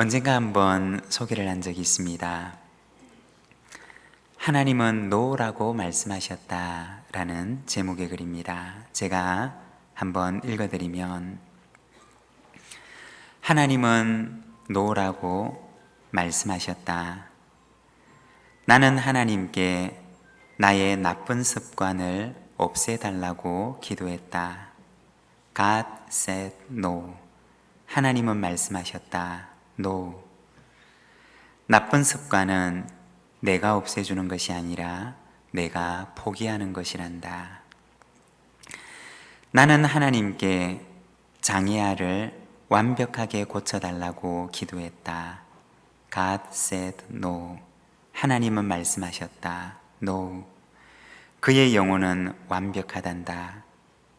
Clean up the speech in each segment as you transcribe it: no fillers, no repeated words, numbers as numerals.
언젠가 한번 소개를 한 적이 있습니다. 하나님은 노라고 말씀하셨다 라는 제목의 글입니다. 제가 한번 읽어드리면, 하나님은 노라고 말씀하셨다. 나는 하나님께 나의 나쁜 습관을 없애달라고 기도했다. God said no. 하나님은 말씀하셨다. No. 나쁜 습관은 내가 없애주는 것이 아니라 내가 포기하는 것이란다. 나는 하나님께 장애아를 완벽하게 고쳐달라고 기도했다. God said no. 하나님은 말씀하셨다. No. 그의 영혼은 완벽하단다.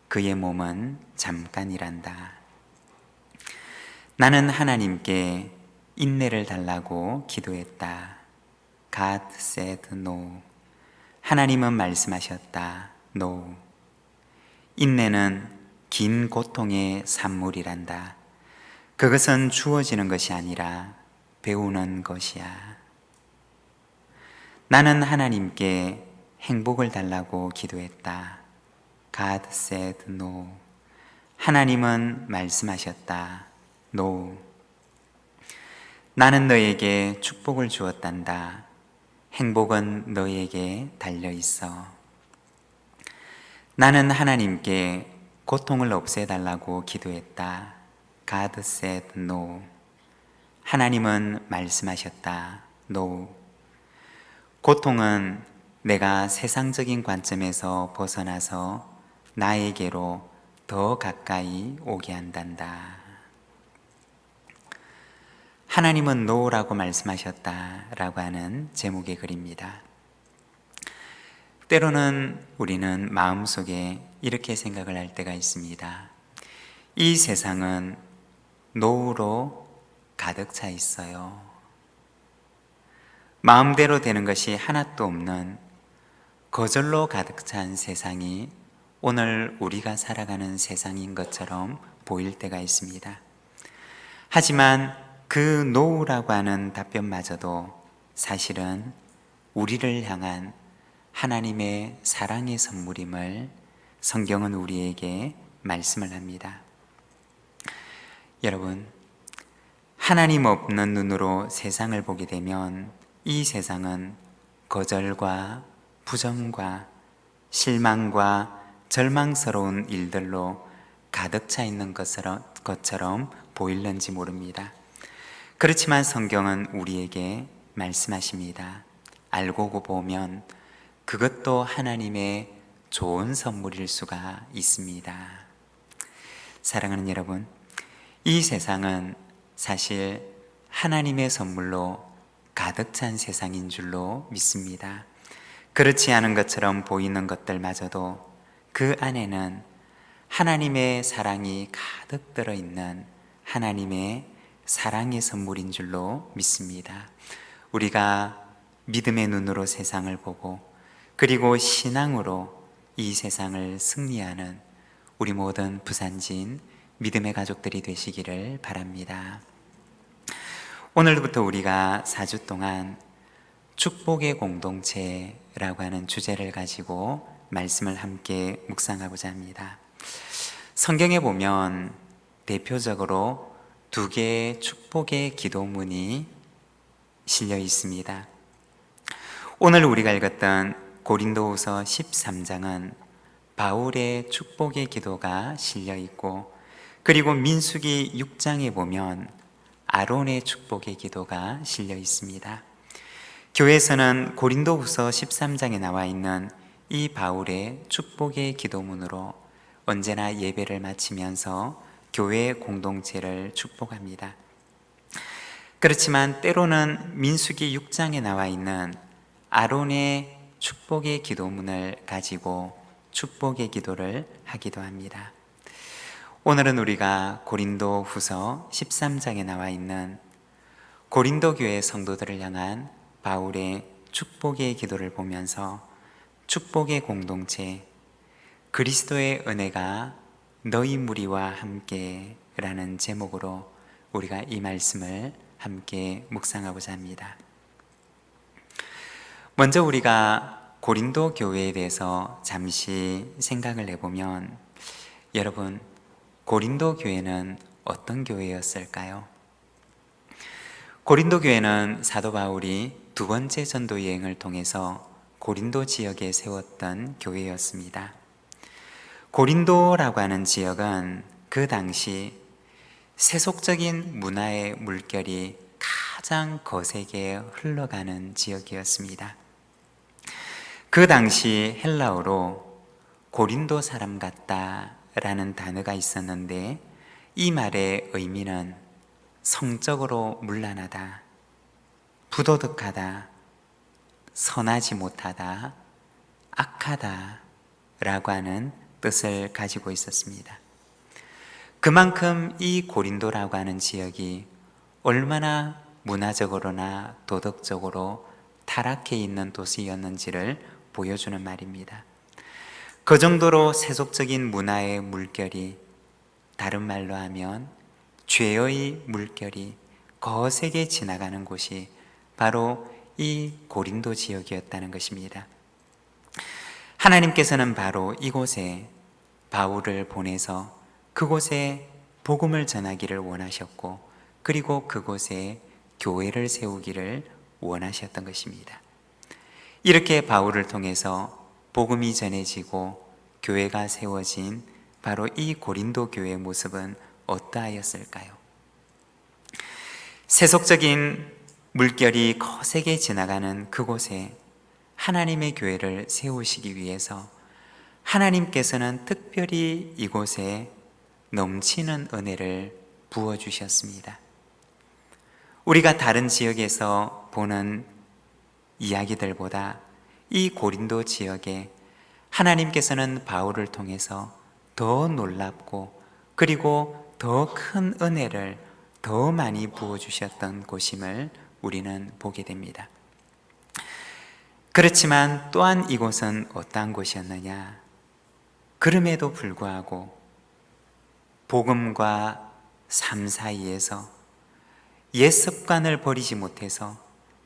그의 몸은 잠깐이란다. 나는 하나님께 인내를 달라고 기도했다. God said no. 하나님은 말씀하셨다. No. 인내는 긴 고통의 산물이란다. 그것은 주어지는 것이 아니라 배우는 것이야. 나는 하나님께 행복을 달라고 기도했다. God said no. 하나님은 말씀하셨다. No. 나는 너에게 축복을 주었단다. 행복은 너에게 달려 있어. 나는 하나님께 고통을 없애달라고 기도했다. God said no. 하나님은 말씀하셨다. No. 고통은 내가 세상적인 관점에서 벗어나서 나에게로 더 가까이 오게 한단다. 하나님은 노라고 말씀하셨다 라고 하는 제목의 글입니다. 때로는 우리는 마음속에 이렇게 생각을 할 때가 있습니다. 이 세상은 노로 가득 차 있어요. 마음대로 되는 것이 하나도 없는 거절로 가득 찬 세상이 오늘 우리가 살아가는 세상인 것처럼 보일 때가 있습니다. 하지만 그 노라고 하는 답변마저도 사실은 우리를 향한 하나님의 사랑의 선물임을 성경은 우리에게 말씀을 합니다. 여러분, 하나님 없는 눈으로 세상을 보게 되면 이 세상은 거절과 부정과 실망과 절망스러운 일들로 가득 차 있는 것처럼 보일는지 모릅니다. 그렇지만 성경은 우리에게 말씀하십니다. 알고 보면 그것도 하나님의 좋은 선물일 수가 있습니다. 사랑하는 여러분, 이 세상은 사실 하나님의 선물로 가득 찬 세상인 줄로 믿습니다. 그렇지 않은 것처럼 보이는 것들마저도 그 안에는 하나님의 사랑이 가득 들어있는 하나님의 사랑의 선물인 줄로 믿습니다. 우리가 믿음의 눈으로 세상을 보고 그리고 신앙으로 이 세상을 승리하는 우리 모든 부산진 믿음의 가족들이 되시기를 바랍니다. 오늘부터 우리가 4주 동안 축복의 공동체라고 하는 주제를 가지고 말씀을 함께 묵상하고자 합니다. 성경에 보면 대표적으로 두 개의 축복의 기도문이 실려 있습니다. 오늘 우리가 읽었던 고린도후서 13장은 바울의 축복의 기도가 실려 있고, 그리고 민수기 6장에 보면 아론의 축복의 기도가 실려 있습니다. 교회에서는 고린도후서 13장에 나와 있는 이 바울의 축복의 기도문으로 언제나 예배를 마치면서 교회 공동체를 축복합니다. 그렇지만 때로는 민수기 6장에 나와 있는 아론의 축복의 기도문을 가지고 축복의 기도를 하기도 합니다. 오늘은 우리가 고린도 후서 13장에 나와 있는 고린도 교회 성도들을 향한 바울의 축복의 기도를 보면서 축복의 공동체, 그리스도의 은혜가 너희 무리와 함께 라는 제목으로 우리가 이 말씀을 함께 묵상하고자 합니다. 먼저 우리가 고린도 교회에 대해서 잠시 생각을 해보면, 여러분, 고린도 교회는 어떤 교회였을까요? 고린도 교회는 사도 바울이 두 번째 전도 여행을 통해서 고린도 지역에 세웠던 교회였습니다. 고린도라고 하는 지역은 그 당시 세속적인 문화의 물결이 가장 거세게 흘러가는 지역이었습니다. 그 당시 헬라어로 고린도 사람 같다 라는 단어가 있었는데, 이 말의 의미는 성적으로 문란하다, 부도덕하다, 선하지 못하다, 악하다 라고 하는 뜻을 가지고 있었습니다. 그만큼 이 고린도라고 하는 지역이 얼마나 문화적으로나 도덕적으로 타락해 있는 도시였는지를 보여주는 말입니다. 그 정도로 세속적인 문화의 물결이, 다른 말로 하면 죄의 물결이 거세게 지나가는 곳이 바로 이 고린도 지역이었다는 것입니다. 하나님께서는 바로 이곳에 바울을 보내서 그곳에 복음을 전하기를 원하셨고, 그리고 그곳에 교회를 세우기를 원하셨던 것입니다. 이렇게 바울을 통해서 복음이 전해지고 교회가 세워진 바로 이 고린도 교회의 모습은 어떠하였을까요? 세속적인 물결이 거세게 지나가는 그곳에 하나님의 교회를 세우시기 위해서 하나님께서는 특별히 이곳에 넘치는 은혜를 부어주셨습니다. 우리가 다른 지역에서 보는 이야기들보다 이 고린도 지역에 하나님께서는 바울을 통해서 더 놀랍고, 그리고 더 큰 은혜를 더 많이 부어주셨던 곳임을 우리는 보게 됩니다. 그렇지만 또한 이곳은 어떠한 곳이었느냐? 그럼에도 불구하고 복음과 삶 사이에서 옛 습관을 버리지 못해서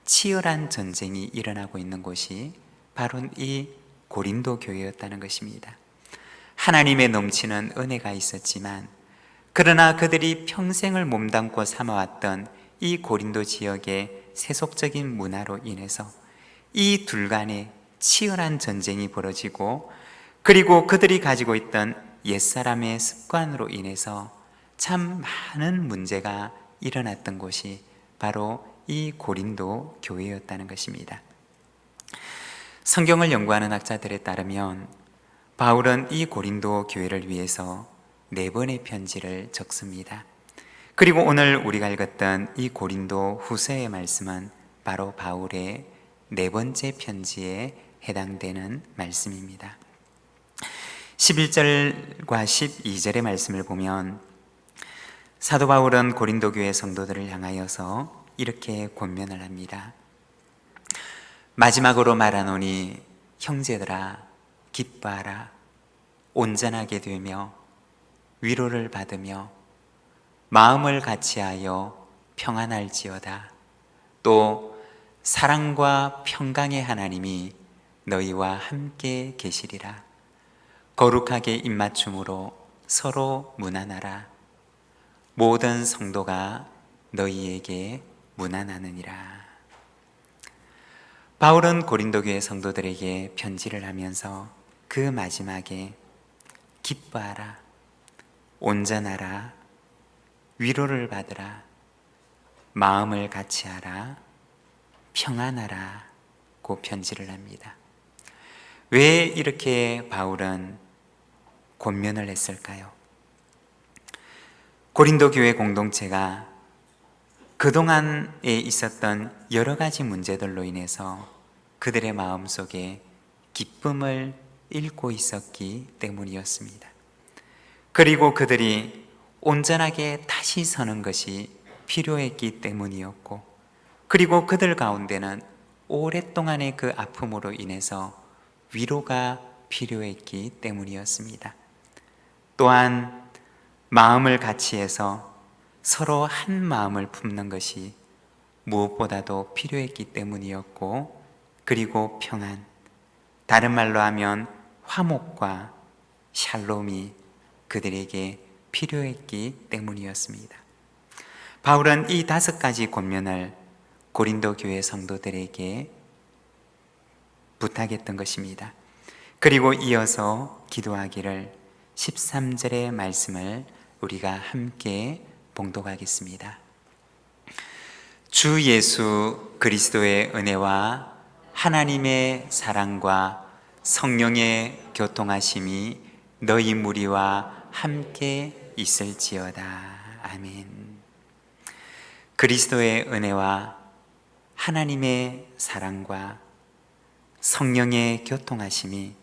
치열한 전쟁이 일어나고 있는 곳이 바로 이 고린도 교회였다는 것입니다. 하나님의 넘치는 은혜가 있었지만, 그러나 그들이 평생을 몸담고 삼아왔던 이 고린도 지역의 세속적인 문화로 인해서 이 둘 간에 치열한 전쟁이 벌어지고, 그리고 그들이 가지고 있던 옛사람의 습관으로 인해서 참 많은 문제가 일어났던 곳이 바로 이 고린도 교회였다는 것입니다. 성경을 연구하는 학자들에 따르면 바울은 이 고린도 교회를 위해서 4번의 편지를 적습니다. 그리고 오늘 우리가 읽었던 이 고린도 후서의 말씀은 바로 바울의 4번째 편지에 해당되는 말씀입니다. 11절과 12절의 말씀을 보면 사도 바울은 고린도 교회 성도들을 향하여서 이렇게 권면을 합니다. 마지막으로 말하노니 형제들아, 기뻐하라. 온전하게 되며 위로를 받으며 마음을 같이하여 평안할지어다. 또 사랑과 평강의 하나님이 너희와 함께 계시리라. 거룩하게 입맞춤으로 서로 문안하라. 모든 성도가 너희에게 문안하느니라. 바울은 고린도 교회 성도들에게 편지를 하면서 그 마지막에 기뻐하라, 온전하라, 위로를 받으라, 마음을 같이하라, 평안하라고 편지를 합니다. 왜 이렇게 바울은 권면을 했을까요? 고린도 교회 공동체가 그동안에 있었던 여러 가지 문제들로 인해서 그들의 마음속에 기쁨을 잃고 있었기 때문이었습니다. 그리고 그들이 온전하게 다시 서는 것이 필요했기 때문이었고, 그리고 그들 가운데는 오랫동안의 그 아픔으로 인해서 위로가 필요했기 때문이었습니다. 또한 마음을 같이해서 서로 한 마음을 품는 것이 무엇보다도 필요했기 때문이었고, 그리고 평안, 다른 말로 하면 화목과 샬롬이 그들에게 필요했기 때문이었습니다. 바울은 이 5가지 권면을 고린도 교회 성도들에게 부탁했던 것입니다. 그리고 이어서 기도하기를 13절의 말씀을 우리가 함께 봉독하겠습니다. 주 예수 그리스도의 은혜와 하나님의 사랑과 성령의 교통하심이 너희 무리와 함께 있을지어다. 아멘. 그리스도의 은혜와 하나님의 사랑과 성령의 교통하심이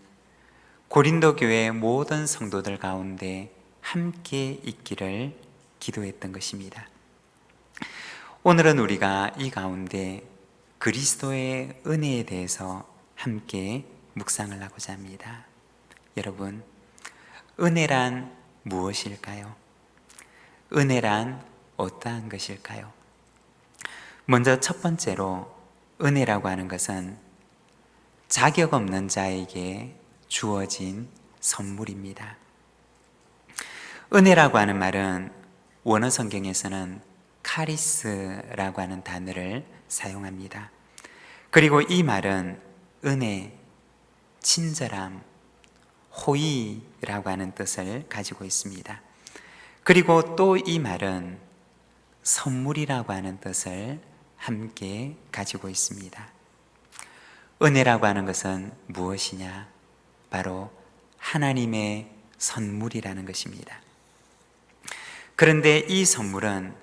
고린도 교회 모든 성도들 가운데 함께 있기를 기도했던 것입니다. 오늘은 우리가 이 가운데 그리스도의 은혜에 대해서 함께 묵상을 하고자 합니다. 여러분, 은혜란 무엇일까요? 은혜란 어떠한 것일까요? 먼저 첫 번째로 은혜라고 하는 것은 자격 없는 자에게 주어진 선물입니다. 은혜라고 하는 말은 원어 성경에서는 카리스라고 하는 단어를 사용합니다. 그리고 이 말은 은혜, 친절함, 호의라고 하는 뜻을 가지고 있습니다. 그리고 또 이 말은 선물이라고 하는 뜻을 함께 가지고 있습니다. 은혜라고 하는 것은 무엇이냐? 바로 하나님의 선물이라는 것입니다. 그런데 이 선물은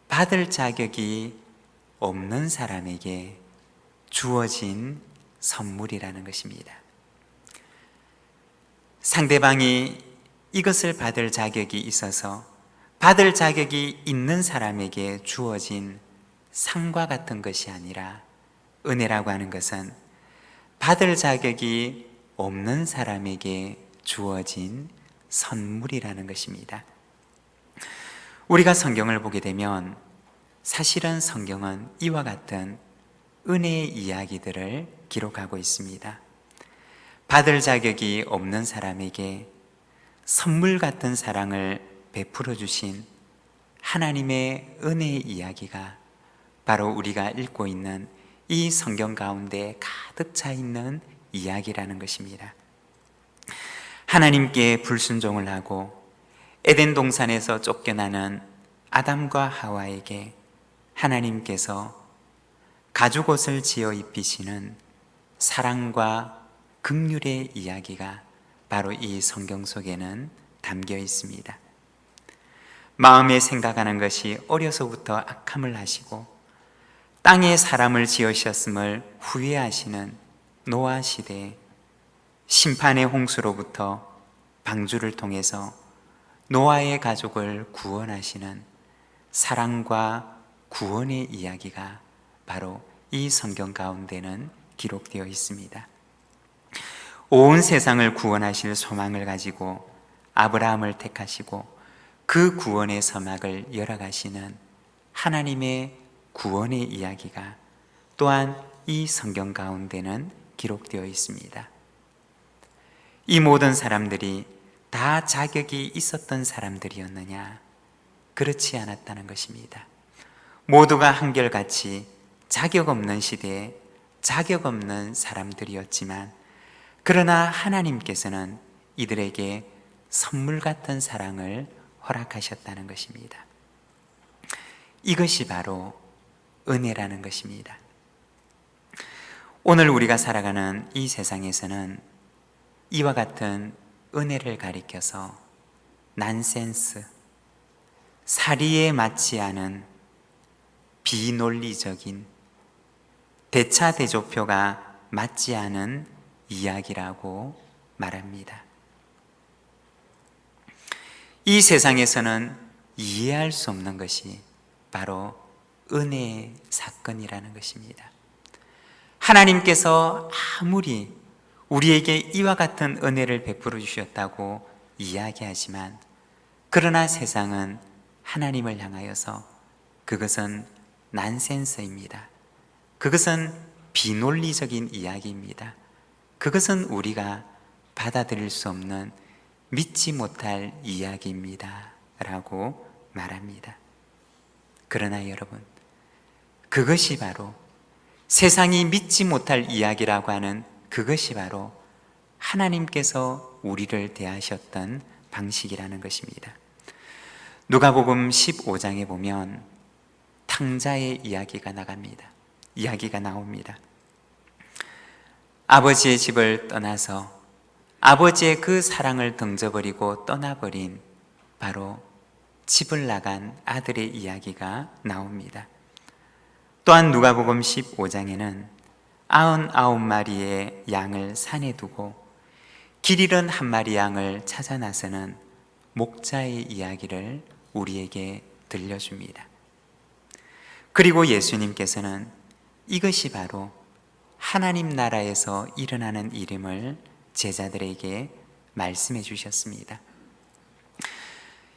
받을 자격이 없는 사람에게 주어진 선물이라는 것입니다. 상대방이 이것을 받을 자격이 있어서 받을 자격이 있는 사람에게 주어진 상과 같은 것이 아니라, 은혜라고 하는 것은 받을 자격이 없는 사람에게 주어진 선물이라는 것입니다. 우리가 성경을 보게 되면 사실은 성경은 이와 같은 은혜의 이야기들을 기록하고 있습니다. 받을 자격이 없는 사람에게 선물 같은 사랑을 베풀어 주신 하나님의 은혜의 이야기가 바로 우리가 읽고 있는 이 성경 가운데 가득 차 있는 이야기라는 것입니다. 하나님께 불순종을 하고 에덴 동산에서 쫓겨나는 아담과 하와에게 하나님께서 가죽옷을 지어 입히시는 사랑과 긍휼의 이야기가 바로 이 성경 속에는 담겨 있습니다. 마음에 생각하는 것이 어려서부터 악함을 하시고 땅에 사람을 지으셨음을 후회하시는 노아 시대에 심판의 홍수로부터 방주를 통해서 노아의 가족을 구원하시는 사랑과 구원의 이야기가 바로 이 성경 가운데는 기록되어 있습니다. 온 세상을 구원하실 소망을 가지고 아브라함을 택하시고 그 구원의 서막을 열어가시는 하나님의 구원의 이야기가 또한 이 성경 가운데는 기록되어 있습니다. 이 모든 사람들이 다 자격이 있었던 사람들이었느냐? 그렇지 않았다는 것입니다. 모두가 한결같이 자격 없는 시대에 자격 없는 사람들이었지만, 그러나 하나님께서는 이들에게 선물 같은 사랑을 허락하셨다는 것입니다. 이것이 바로 은혜라는 것입니다. 오늘 우리가 살아가는 이 세상에서는 이와 같은 은혜를 가리켜서 난센스, 사리에 맞지 않은 비논리적인, 대차대조표가 맞지 않은 이야기라고 말합니다. 이 세상에서는 이해할 수 없는 것이 바로 은혜의 사건이라는 것입니다. 하나님께서 아무리 우리에게 이와 같은 은혜를 베풀어 주셨다고 이야기하지만, 그러나 세상은 하나님을 향하여서 그것은 난센스입니다. 그것은 비논리적인 이야기입니다. 그것은 우리가 받아들일 수 없는 믿지 못할 이야기입니다 라고 말합니다. 그러나 여러분, 그것이 바로 세상이 믿지 못할 이야기라고 하는 그것이 바로 하나님께서 우리를 대하셨던 방식이라는 것입니다. 누가복음 15장에 보면 탕자의 이야기가 나옵니다. 아버지의 집을 떠나서 아버지의 그 사랑을 던져버리고 떠나버린 바로 집을 나간 아들의 이야기가 나옵니다. 또한 누가복음 15장에는 99마리의 양을 산에 두고 길 잃은 한 마리 양을 찾아 나서는 목자의 이야기를 우리에게 들려줍니다. 그리고 예수님께서는 이것이 바로 하나님 나라에서 일어나는 일임을 제자들에게 말씀해 주셨습니다.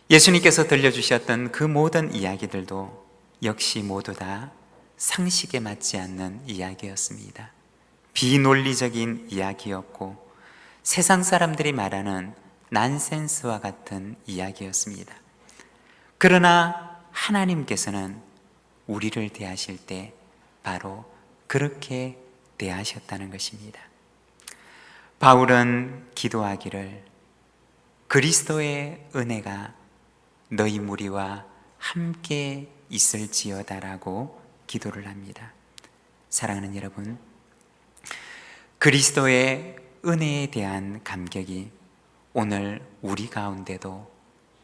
예수님께서 들려주셨던 그 모든 이야기들도 역시 모두 다 상식에 맞지 않는 이야기였습니다. 비논리적인 이야기였고 세상 사람들이 말하는 난센스와 같은 이야기였습니다. 그러나 하나님께서는 우리를 대하실 때 바로 그렇게 대하셨다는 것입니다. 바울은 기도하기를 그리스도의 은혜가 너희 무리와 함께 있을지어다라고 기도를 합니다. 사랑하는 여러분, 그리스도의 은혜에 대한 감격이 오늘 우리 가운데도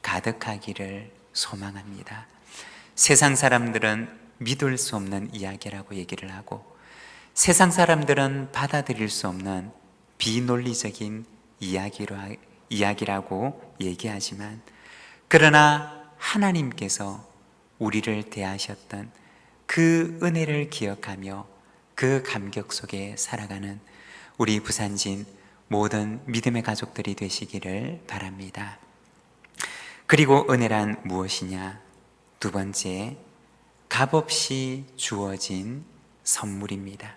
가득하기를 소망합니다. 세상 사람들은 믿을 수 없는 이야기라고 얘기를 하고 세상 사람들은 받아들일 수 없는 비논리적인 이야기라고 얘기하지만 그러나 하나님께서 우리를 대하셨던 그 은혜를 기억하며 그 감격 속에 살아가는 우리 부산진 모든 믿음의 가족들이 되시기를 바랍니다. 그리고 은혜란 무엇이냐? 두 번째, 값없이 주어진 선물입니다.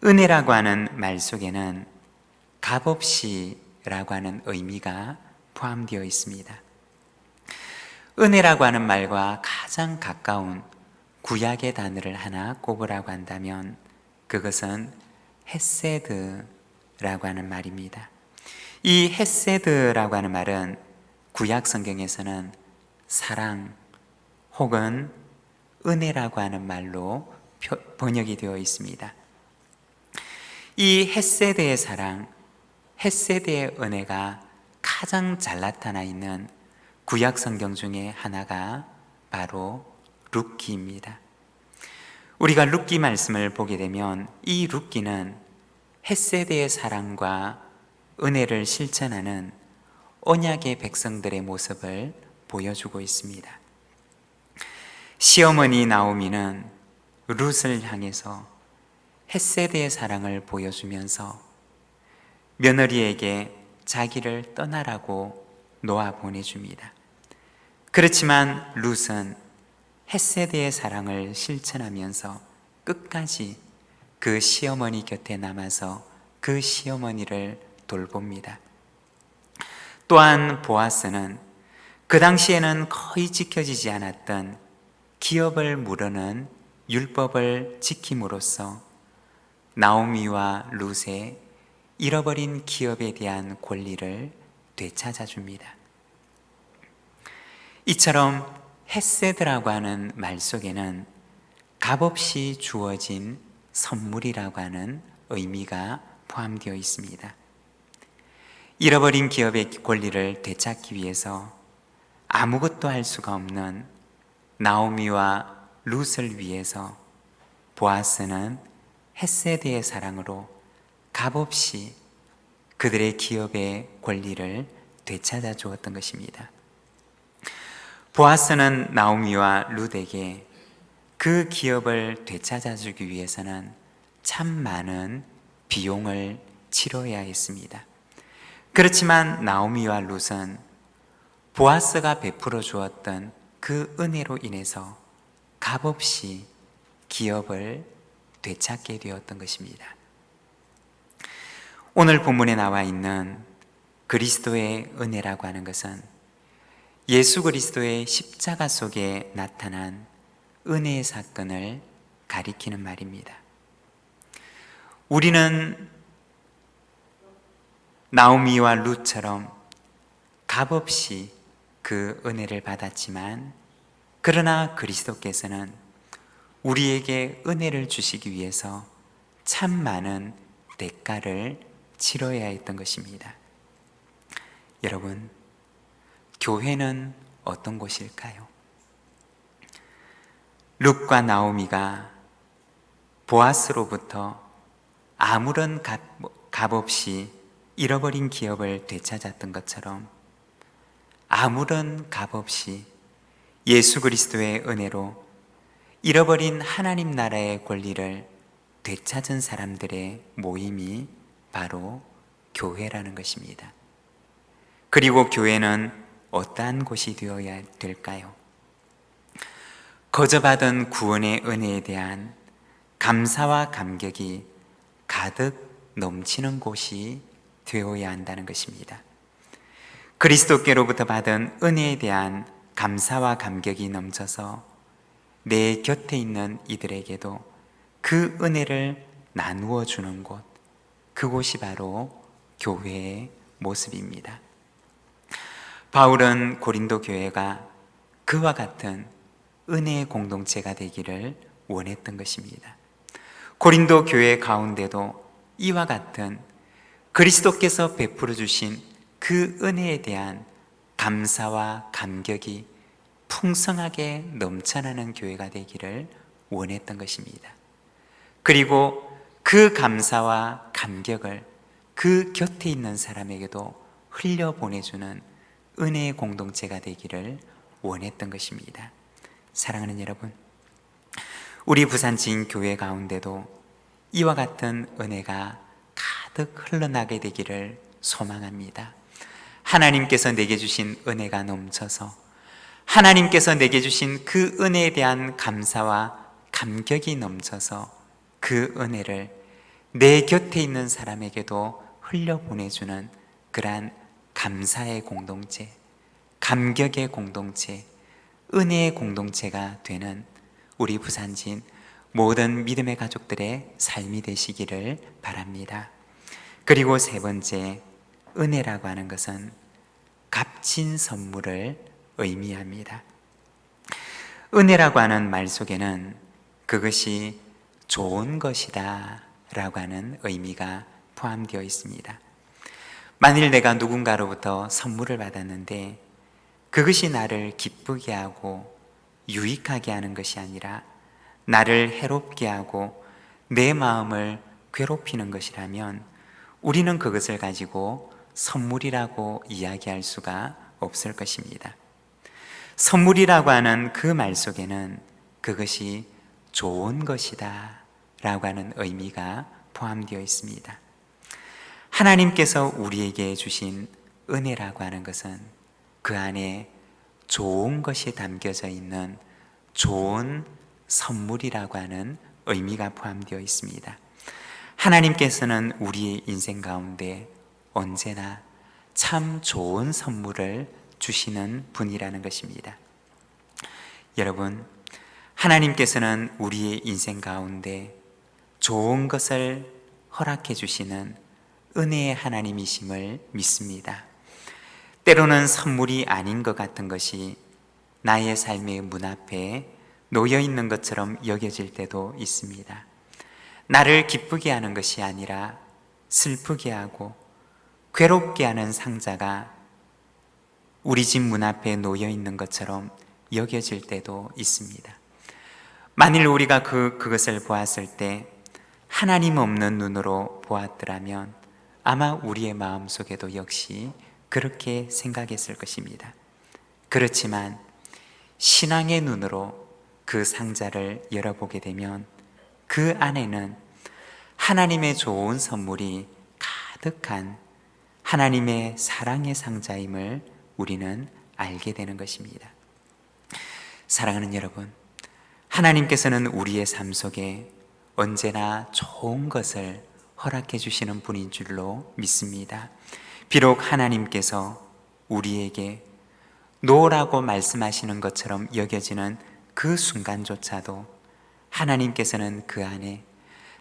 은혜라고 하는 말 속에는 값없이라고 하는 의미가 포함되어 있습니다. 은혜라고 하는 말과 가장 가까운 구약의 단어를 하나 꼽으라고 한다면 그것은 헤세드라고 하는 말입니다. 이 헤세드라고 하는 말은 구약 성경에서는 사랑 혹은 은혜라고 하는 말로 번역이 되어 있습니다. 이 헤세드의 사랑, 헤세드의 은혜가 가장 잘 나타나 있는 구약 성경 중에 하나가 바로 룻기입니다. 우리가 룻기 말씀을 보게 되면 이 룻기는 헤세드의 사랑과 은혜를 실천하는 언약의 백성들의 모습을 보여주고 있습니다. 시어머니 나오미는 룻을 향해서 헤세드의 사랑을 보여주면서 며느리에게 자기를 떠나라고 놓아 보내줍니다. 그렇지만 룻은 헤세드의 사랑을 실천하면서 끝까지 그 시어머니 곁에 남아서 그 시어머니를 돌봅니다. 또한 보아스는 그 당시에는 거의 지켜지지 않았던 기업을 무르는 율법을 지킴으로써 나오미와 룻의 잃어버린 기업에 대한 권리를 되찾아줍니다. 이처럼 헤세드라고 하는 말 속에는 값없이 주어진 선물이라고 하는 의미가 포함되어 있습니다. 잃어버린 기업의 권리를 되찾기 위해서 아무것도 할 수가 없는 나오미와 룻을 위해서 보아스는 헤세드의 사랑으로 값없이 그들의 기업의 권리를 되찾아 주었던 것입니다. 보아스는 나오미와 룻에게 그 기업을 되찾아 주기 위해서는 참 많은 비용을 치러야 했습니다. 그렇지만 나오미와 룻은 보아스가 베풀어 주었던 그 은혜로 인해서 값없이 기업을 되찾게 되었던 것입니다. 오늘 본문에 나와 있는 그리스도의 은혜라고 하는 것은 예수 그리스도의 십자가 속에 나타난 은혜의 사건을 가리키는 말입니다. 우리는 나오미와 룻처럼 값없이 그 은혜를 받았지만, 그러나 그리스도께서는 우리에게 은혜를 주시기 위해서 참 많은 대가를 치러야 했던 것입니다. 여러분, 교회는 어떤 곳일까요? 룻과 나오미가 보아스로부터 아무런 값없이 잃어버린 기업을 되찾았던 것처럼, 아무런 값없이 예수 그리스도의 은혜로 잃어버린 하나님 나라의 권리를 되찾은 사람들의 모임이 바로 교회라는 것입니다. 그리고 교회는 어떠한 곳이 되어야 될까요? 거저받은 구원의 은혜에 대한 감사와 감격이 가득 넘치는 곳이 되어야 한다는 것입니다. 그리스도께로부터 받은 은혜에 대한 감사와 감격이 넘쳐서 내 곁에 있는 이들에게도 그 은혜를 나누어 주는 곳, 그곳이 바로 교회의 모습입니다. 바울은 고린도 교회가 그와 같은 은혜의 공동체가 되기를 원했던 것입니다. 고린도 교회 가운데도 이와 같은 그리스도께서 베풀어 주신 그 은혜에 대한 감사와 감격이 풍성하게 넘쳐나는 교회가 되기를 원했던 것입니다. 그리고 그 감사와 감격을 그 곁에 있는 사람에게도 흘려보내주는 은혜의 공동체가 되기를 원했던 것입니다. 사랑하는 여러분, 우리 부산지인교회 가운데도 이와 같은 은혜가 가득 흘러나게 되기를 소망합니다. 하나님께서 내게 주신 은혜가 넘쳐서 하나님께서 내게 주신 그 은혜에 대한 감사와 감격이 넘쳐서 그 은혜를 내 곁에 있는 사람에게도 흘려보내주는 그러한 감사의 공동체, 감격의 공동체, 은혜의 공동체가 되는 우리 부산진 모든 믿음의 가족들의 삶이 되시기를 바랍니다. 그리고 세 번째, 은혜라고 하는 것은 값진 선물을 의미합니다. 은혜라고 하는 말 속에는 그것이 좋은 것이다 라고 하는 의미가 포함되어 있습니다. 만일 내가 누군가로부터 선물을 받았는데 그것이 나를 기쁘게 하고 유익하게 하는 것이 아니라 나를 해롭게 하고 내 마음을 괴롭히는 것이라면 우리는 그것을 가지고 선물이라고 이야기할 수가 없을 것입니다. 선물이라고 하는 그 말 속에는 그것이 좋은 것이다 라고 하는 의미가 포함되어 있습니다. 하나님께서 우리에게 주신 은혜라고 하는 것은 그 안에 좋은 것이 담겨져 있는 좋은 선물이라고 하는 의미가 포함되어 있습니다. 하나님께서는 우리의 인생 가운데 언제나 참 좋은 선물을 주시는 분이라는 것입니다. 여러분, 하나님께서는 우리의 인생 가운데 좋은 것을 허락해 주시는 은혜의 하나님이심을 믿습니다. 때로는 선물이 아닌 것 같은 것이 나의 삶의 문 앞에 놓여 있는 것처럼 여겨질 때도 있습니다. 나를 기쁘게 하는 것이 아니라 슬프게 하고 괴롭게 하는 상자가 우리 집 문 앞에 놓여 있는 것처럼 여겨질 때도 있습니다. 만일 우리가 그것을 보았을 때 하나님 없는 눈으로 보았더라면 아마 우리의 마음속에도 역시 그렇게 생각했을 것입니다. 그렇지만 신앙의 눈으로 그 상자를 열어보게 되면 그 안에는 하나님의 좋은 선물이 가득한 하나님의 사랑의 상자임을 우리는 알게 되는 것입니다. 사랑하는 여러분, 하나님께서는 우리의 삶 속에 언제나 좋은 것을 허락해 주시는 분인 줄로 믿습니다. 비록 하나님께서 우리에게 노라고 말씀하시는 것처럼 여겨지는 그 순간조차도 하나님께서는 그 안에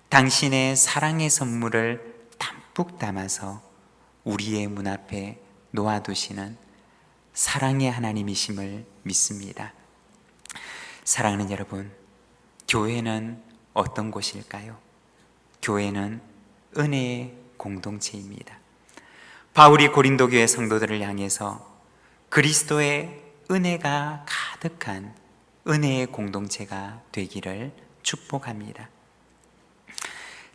당신의 사랑의 선물을 담뿍 담아서 우리의 문 앞에 놓아두시는 사랑의 하나님이심을 믿습니다. 사랑하는 여러분, 교회는 어떤 곳일까요? 교회는 은혜의 공동체입니다. 바울이 고린도 교회 성도들을 향해서 그리스도의 은혜가 가득한 은혜의 공동체가 되기를 축복합니다.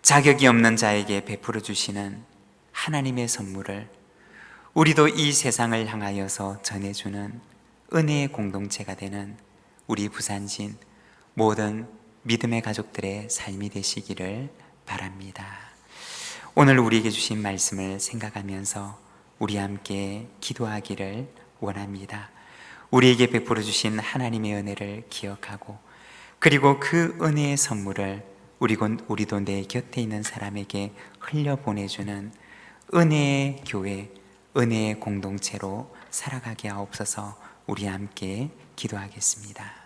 자격이 없는 자에게 베풀어 주시는 하나님의 선물을 우리도 이 세상을 향하여서 전해주는 은혜의 공동체가 되는 우리 부산진 모든 믿음의 가족들의 삶이 되시기를 바랍니다. 오늘 우리에게 주신 말씀을 생각하면서 우리 함께 기도하기를 원합니다. 우리에게 베풀어 주신 하나님의 은혜를 기억하고 그리고 그 은혜의 선물을 우리도 내 곁에 있는 사람에게 흘려보내주는 은혜의 교회, 은혜의 공동체로 살아가게 하옵소서. 우리 함께 기도하겠습니다.